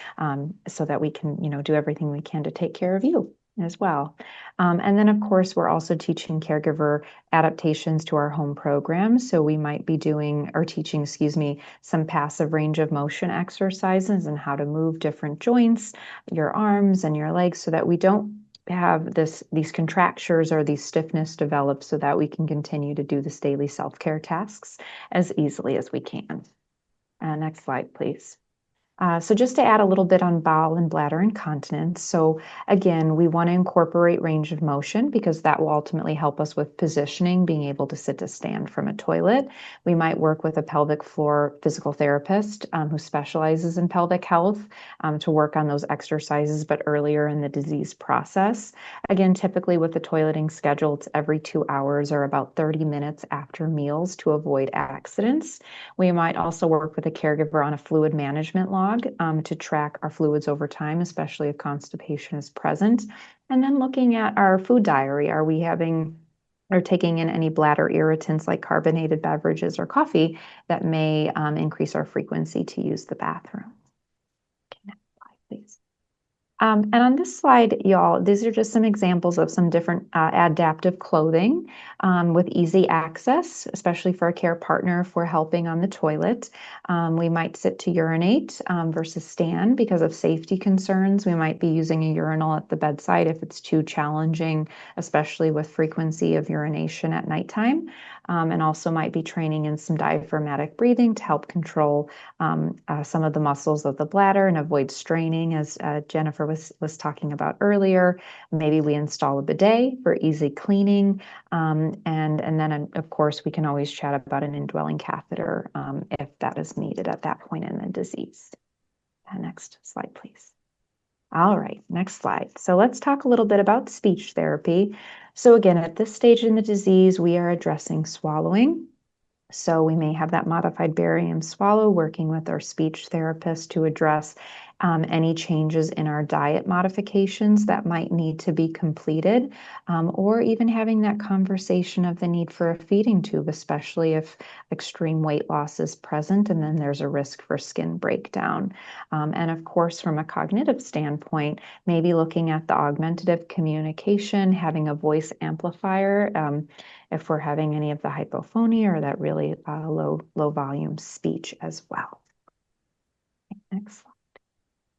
so that we can, do everything we can to take care of you as well. And then, of course, we're also teaching caregiver adaptations to our home programs. So we might be doing or teaching, excuse me, some passive range of motion exercises and how to move different joints, your arms and your legs, so that we don't have these contractures or these stiffness develop, so that we can continue to do this daily self-care tasks as easily as we can. Next slide, please. So just to add a little bit on bowel and bladder incontinence. So again, we want to incorporate range of motion because that will ultimately help us with positioning, being able to sit to stand from a toilet. We might work with a pelvic floor physical therapist who specializes in pelvic health to work on those exercises, but earlier in the disease process. Again, typically with the toileting schedule, it's every 2 hours or about 30 minutes after meals to avoid accidents. We might also work with a caregiver on a fluid management log to track our fluids over time, especially if constipation is present. And then looking at our food diary, are we having or taking in any bladder irritants like carbonated beverages or coffee that may increase our frequency to use the bathroom? Okay, next slide, please. And on this slide, y'all, these are just some examples of some different adaptive clothing with easy access, especially for a care partner if we're helping on the toilet. We might sit to urinate versus stand because of safety concerns. We might be using a urinal at the bedside if it's too challenging, especially with frequency of urination at nighttime. And also might be training in some diaphragmatic breathing to help control some of the muscles of the bladder and avoid straining, as Jennifer was talking about earlier. Maybe we install a bidet for easy cleaning. And then, of course, we can always chat about an indwelling catheter if that is needed at that point in the disease. Next slide, please. All right, next slide. So let's talk a little bit about speech therapy. So again, at this stage in the disease, we are addressing swallowing. So we may have that modified barium swallow, working with our speech therapist to address any changes in our diet modifications that might need to be completed, or even having that conversation of the need for a feeding tube, especially if extreme weight loss is present and then there's a risk for skin breakdown. And of course, from a cognitive standpoint, maybe looking at the augmentative communication, having a voice amplifier, if we're having any of the hypophonia or that really low volume speech as well. Okay, next slide.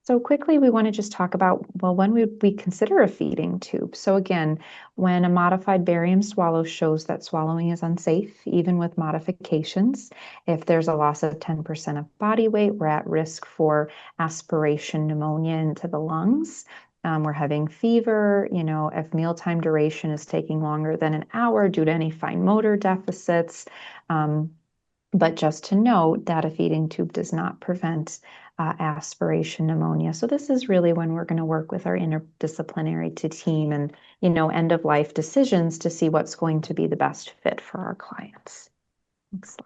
So quickly, we want to just talk about, well, when would we consider a feeding tube? So again, when a modified barium swallow shows that swallowing is unsafe, even with modifications, if there's a loss of 10% of body weight, we're at risk for aspiration pneumonia into the lungs. We're having fever, if mealtime duration is taking longer than an hour due to any fine motor deficits. But just to note that a feeding tube does not prevent aspiration pneumonia. So this is really when we're going to work with our interdisciplinary team and, end of life decisions to see what's going to be the best fit for our clients. Next slide.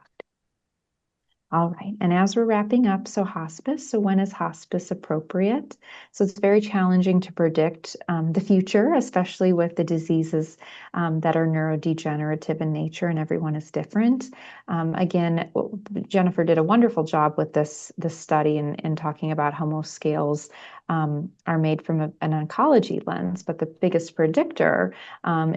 All right, and as we're wrapping up, so hospice. So when is hospice appropriate? So it's very challenging to predict the future, especially with the diseases that are neurodegenerative in nature, and everyone is different. Again, Jennifer did a wonderful job with this study in talking about how most scales are made from an oncology lens, but the biggest predictor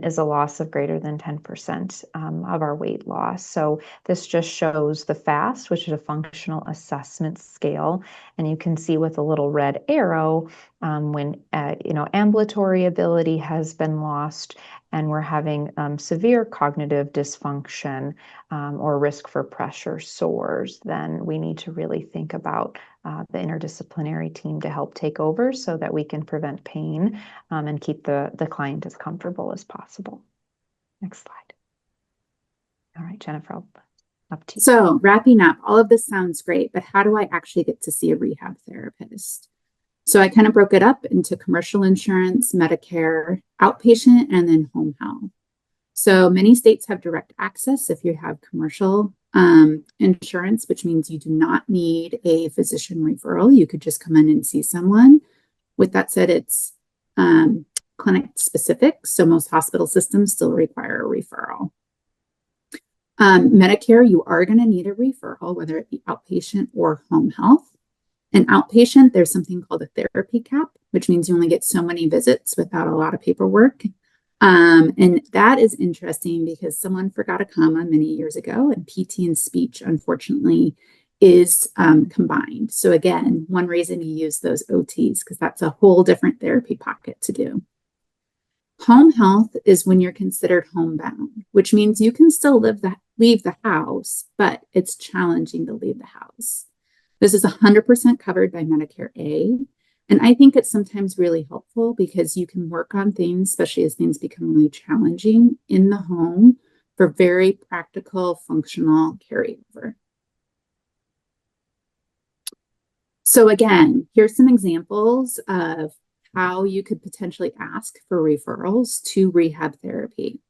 is a loss of greater than 10% of our weight loss. So this just shows the FAST, which is a functional assessment scale. And you can see with a little red arrow when ambulatory ability has been lost and we're having severe cognitive dysfunction or risk for pressure sores, then we need to really think about the interdisciplinary team to help take over so that we can prevent pain and keep the client as comfortable as possible. Next slide. All right, Jennifer, up to you. So wrapping up, all of this sounds great, but how do I actually get to see a rehab therapist? So I kind of broke it up into commercial insurance, Medicare, outpatient, and then home health. So many states have direct access if you have commercial insurance, which means you do not need a physician referral. You could just come in and see someone. With that said, it's clinic specific. So most hospital systems still require a referral. Medicare, you are going to need a referral, whether it be outpatient or home health. In outpatient, there's something called a therapy cap, which means you only get so many visits without a lot of paperwork. And that is interesting because someone forgot a comma many years ago, and PT and speech, unfortunately, is combined. So again, one reason you use those OTs, because that's a whole different therapy pocket to do. Home health is when you're considered homebound, which means you can still leave the house, but it's challenging to leave the house. This is 100% covered by Medicare A. And I think it's sometimes really helpful because you can work on things, especially as things become really challenging in the home for very practical, functional carryover. So again, here's some examples of how you could potentially ask for referrals to rehab therapy.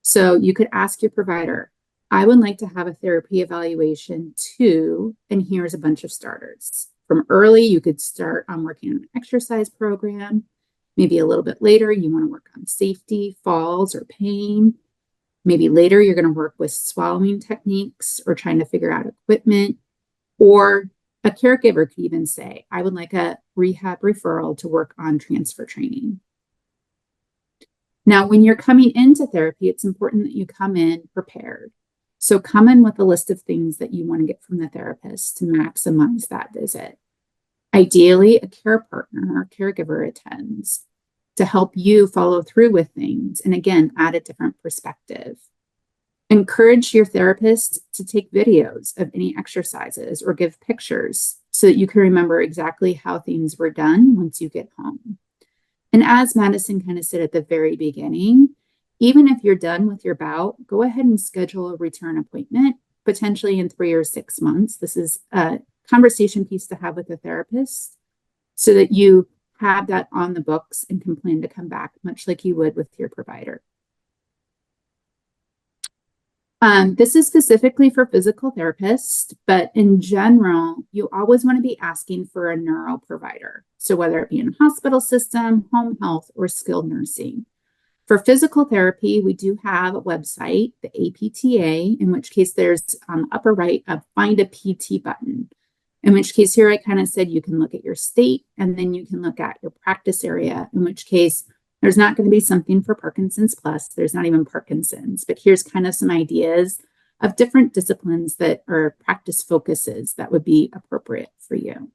So you could ask your provider, I would like to have a therapy evaluation too, and here's a bunch of starters. From early, you could start on working on an exercise program. Maybe a little bit later, you want to work on safety, falls, or pain. Maybe later, you're going to work with swallowing techniques or trying to figure out equipment. Or a caregiver could even say, I would like a rehab referral to work on transfer training. Now, when you're coming into therapy, it's important that you come in prepared. So come in with a list of things that you want to get from the therapist to maximize that visit. Ideally, a care partner or caregiver attends to help you follow through with things and again, add a different perspective. Encourage your therapist to take videos of any exercises or give pictures so that you can remember exactly how things were done once you get home. And as Madison kind of said at the very beginning, even if you're done with your bout, go ahead and schedule a return appointment, potentially in 3 or 6 months. This is a conversation piece to have with a therapist so that you have that on the books and can plan to come back, much like you would with your provider. This is specifically for physical therapists, but in general, you always want to be asking for a neuro provider. So whether it be in a hospital system, home health, or skilled nursing. For physical therapy, we do have a website, the APTA, in which case there's on the upper right a Find a PT button. In which case here I kind of said you can look at your state and then you can look at your practice area, in which case there's not going to be something for Parkinson's plus. There's not even Parkinson's, but here's kind of some ideas of different disciplines that are practice focuses that would be appropriate for you.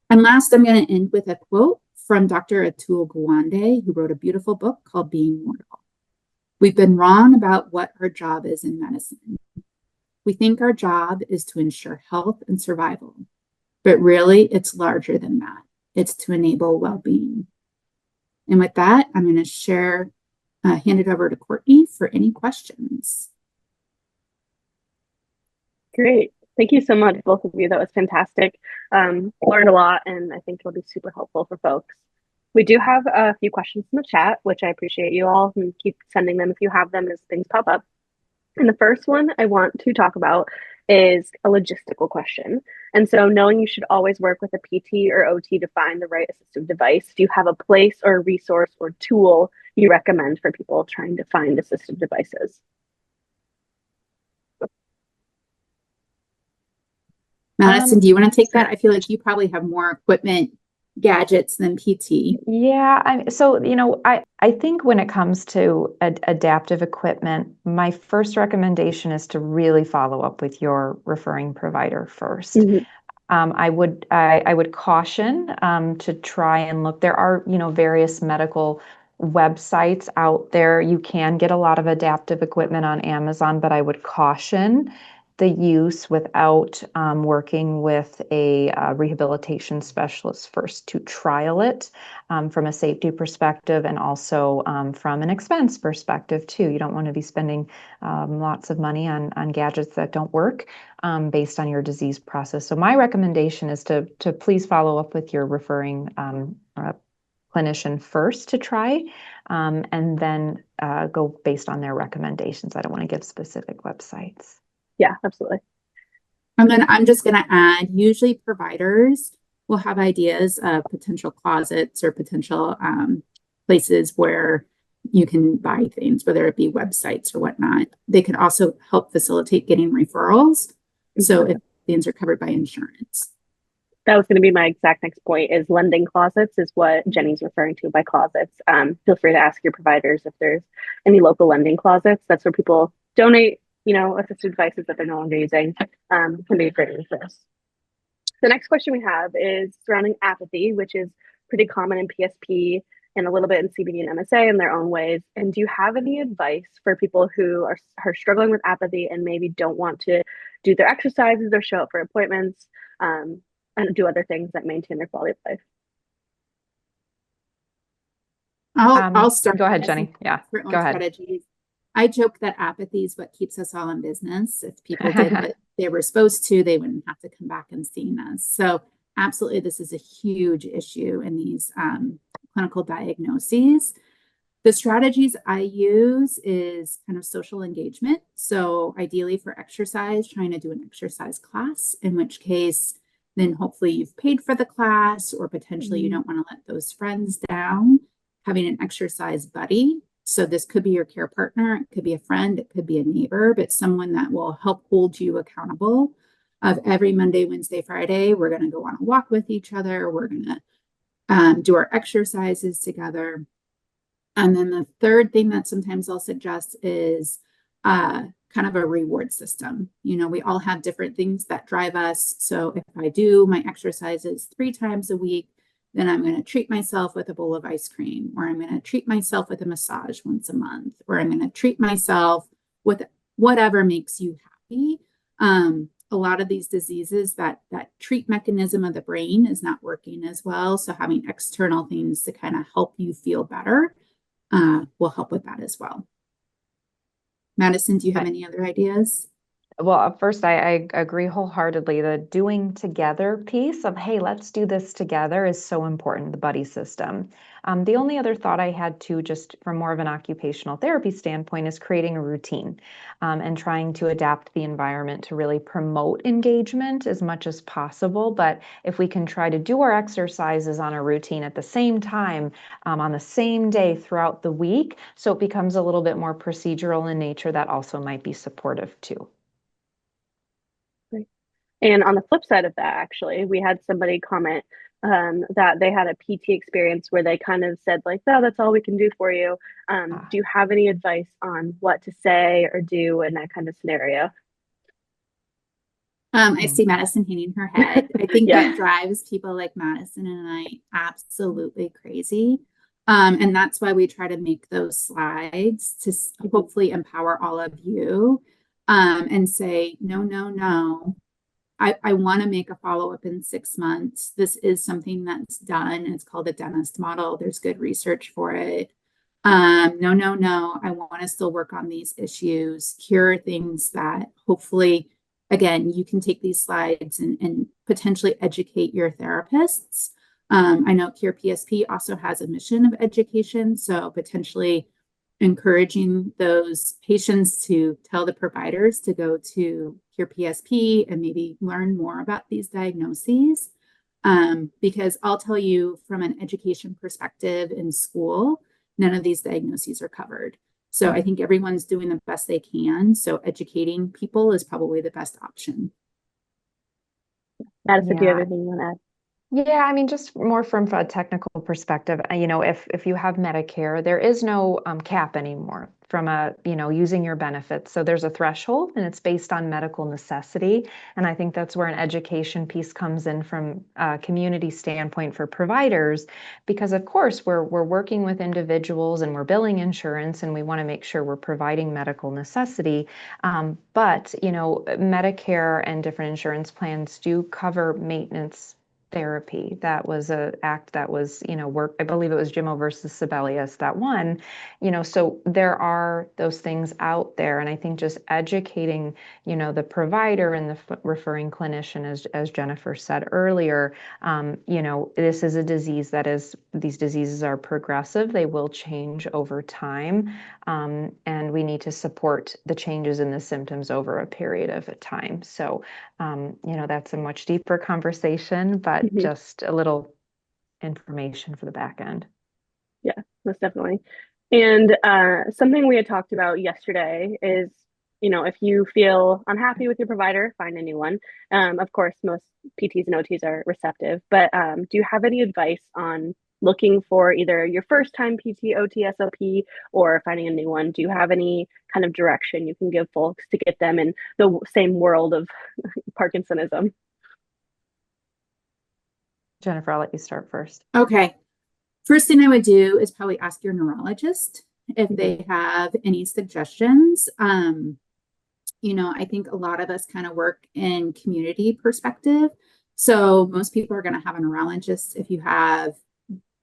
And last, I'm going to end with a quote from Dr. Atul Gawande, who wrote a beautiful book called Being Mortal. We've been wrong about what our job is in medicine. We think our job is to ensure health and survival, but really it's larger than that. It's to enable well-being. And with that, I'm going to hand it over to Courtney for any questions. Great. Thank you so much, both of you. That was fantastic. Learned a lot, and I think it'll be super helpful for folks. We do have a few questions in the chat, which I appreciate you all, and keep sending them if you have them as things pop up. And the first one I want to talk about is a logistical question. And so knowing you should always work with a PT or OT to find the right assistive device, do you have a place or a resource or tool you recommend for people trying to find assistive devices? Madison, do you want to take that? I feel like you probably have more equipment gadgets than PT. Yeah, I think when it comes to adaptive equipment, my first recommendation is to really follow up with your referring provider first. Mm-hmm. I would caution to try and look. There are, various medical websites out there. You can get a lot of adaptive equipment on Amazon, but I would caution the use without working with a rehabilitation specialist first to trial it from a safety perspective and also from an expense perspective too. You don't want to be spending lots of money on gadgets that don't work based on your disease process. So my recommendation is to please follow up with your referring clinician first to try, and then go based on their recommendations. I don't want to give specific websites. Yeah, absolutely. And then I'm just going to add, usually providers will have ideas of potential closets or potential places where you can buy things, whether it be websites or whatnot. They can also help facilitate getting referrals. So if things are covered by insurance. That was going to be my exact next point, is lending closets is what Jenny's referring to by closets. Feel free to ask your providers if there's any local lending closets. That's where people donate, assistive devices that they're no longer using. Can be a great resource. The next question we have is surrounding apathy, which is pretty common in PSP and a little bit in CBD and MSA in their own ways. And do you have any advice for people who are struggling with apathy and maybe don't want to do their exercises or show up for appointments and do other things that maintain their quality of life? I'll start. Go ahead, Jenny. Yeah, go ahead. Strategies. I joke that apathy is what keeps us all in business. If people did what they were supposed to, they wouldn't have to come back and see us. So absolutely, this is a huge issue in these clinical diagnoses. The strategies I use is kind of social engagement. So ideally for exercise, trying to do an exercise class, in which case, then hopefully you've paid for the class, or potentially you don't want to let those friends down. Having an exercise buddy. So this could be your care partner, it could be a friend, it could be a neighbor, but someone that will help hold you accountable. Of every Monday, Wednesday, Friday, we're going to go on a walk with each other. We're going to do our exercises together. And then the third thing that sometimes I'll suggest is kind of a reward system. We all have different things that drive us. So if I do my exercises 3 times a week, then I'm going to treat myself with a bowl of ice cream, or I'm going to treat myself with a massage once a month, or I'm going to treat myself with whatever makes you happy. A lot of these diseases, that treat mechanism of the brain is not working as well. So having external things to kind of help you feel better will help with that as well. Madison, do you have any other ideas? Well, first, I agree wholeheartedly. The doing together piece of, hey, let's do this together is so important, the buddy system. The only other thought I had too, just from more of an occupational therapy standpoint, is creating a routine and trying to adapt the environment to really promote engagement as much as possible. But if we can try to do our exercises on a routine at the same time, on the same day throughout the week, so it becomes a little bit more procedural in nature, that also might be supportive too. And on the flip side of that, actually, we had somebody comment that they had a PT experience where they kind of said like, "Oh, that's all we can do for you." Do you have any advice on what to say or do in that kind of scenario? I see Madison hitting her head. I think that drives people like Madison and I absolutely crazy. And that's why we try to make those slides to hopefully empower all of you and say, no. I want to make a follow-up in 6 months. This is something that's done. It's called a dentist model. There's good research for it. No. I want to still work on these issues. Here are things that hopefully, again, you can take these slides and potentially educate your therapists. I know CurePSP also has a mission of education. So potentially encouraging those patients to tell the providers to go to CurePSP and maybe learn more about these diagnoses. Because I'll tell you, from an education perspective in school, none of these diagnoses are covered. So I think everyone's doing the best they can. So educating people is probably the best option. Madison, do you have anything you want to add? Yeah, I mean, just more from a technical perspective, if you have Medicare, there is no cap anymore from using your benefits. So there's a threshold and it's based on medical necessity. And I think that's where an education piece comes in from a community standpoint for providers, because of course we're working with individuals and we're billing insurance and we want to make sure we're providing medical necessity. But Medicare and different insurance plans do cover maintenance therapy. That was a act that was, work. I believe it was Jimmo versus Sibelius that won. So there are those things out there, and I think just educating, the provider and the referring clinician, as Jennifer said earlier, this is a disease these diseases are progressive. They will change over time, and we need to support the changes in the symptoms over a period of time. So that's a much deeper conversation, but Mhm. just a little information for the back end. Yeah, most definitely. And something we had talked about yesterday is, if you feel unhappy with your provider, find a new one. Of course, most PTs and OTs are receptive, but do you have any advice on looking for either your first time PT, OT, SLP, or finding a new one? Do you have any kind of direction you can give folks to get them in the same world of Parkinsonism? Jennifer, I'll let you start first. Okay. First thing I would do is probably ask your neurologist if Mhm. they have any suggestions. I think a lot of us kind of work in community perspective. So most people are going to have a neurologist. If you have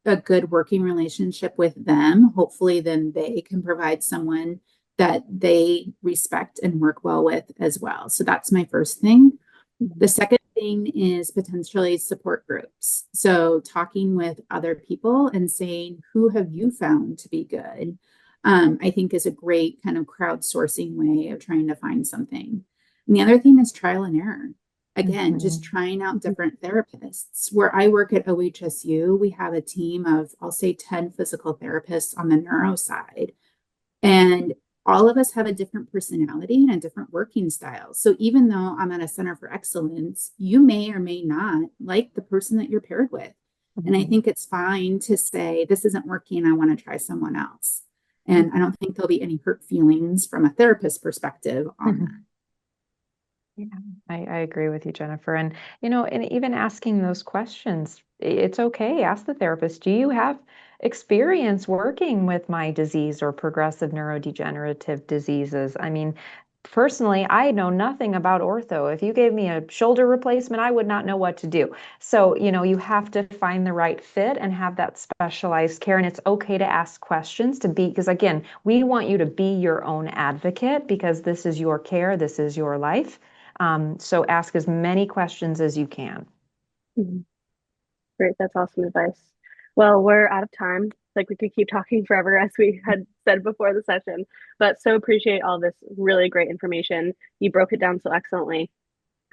a good working relationship with them, hopefully then they can provide someone that they respect and work well with as well. So that's my first thing. The second thing is potentially support groups. So talking with other people and saying, who have you found to be good? I think is a great kind of crowdsourcing way of trying to find something. And the other thing is trial and error. Again, just Mhm. trying out different therapists. Where I work at OHSU, we have a team of, I'll say, 10 physical therapists on the neuro side. And all of us have a different personality and a different working style. So even though I'm at a center for excellence, you may or may not like the person that you're paired with. And I Mhm. think it's fine to say, this isn't working. I want to try someone else. And I don't think there'll be any hurt feelings from a therapist perspective on that. Yeah, I agree with you, Jennifer. And even asking those questions, it's okay. Ask the therapist, do you have experience working with my disease or progressive neurodegenerative diseases? I mean, personally, I know nothing about ortho. If you gave me a shoulder replacement, I would not know what to do. So, you have to find the right fit and have that specialized care. And it's okay to ask questions because again, we want you to be your own advocate because this is your care, this is your life. So ask as many questions as you can. Mhm. Great, that's awesome advice. Well, we're out of time. Like we could keep talking forever, as we had said before the session, but so appreciate all this really great information. You broke it down so excellently.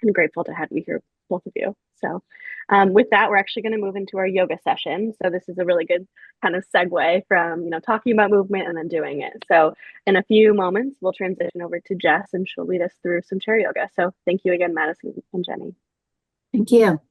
I'm grateful to have you here, both of you. So, with that, we're actually going to move into our yoga session. So this is a really good kind of segue from talking about movement and then doing it. So in a few moments, we'll transition over to Jess, and she'll lead us through some chair yoga. So thank you again, Madison and Jenny. Thank you.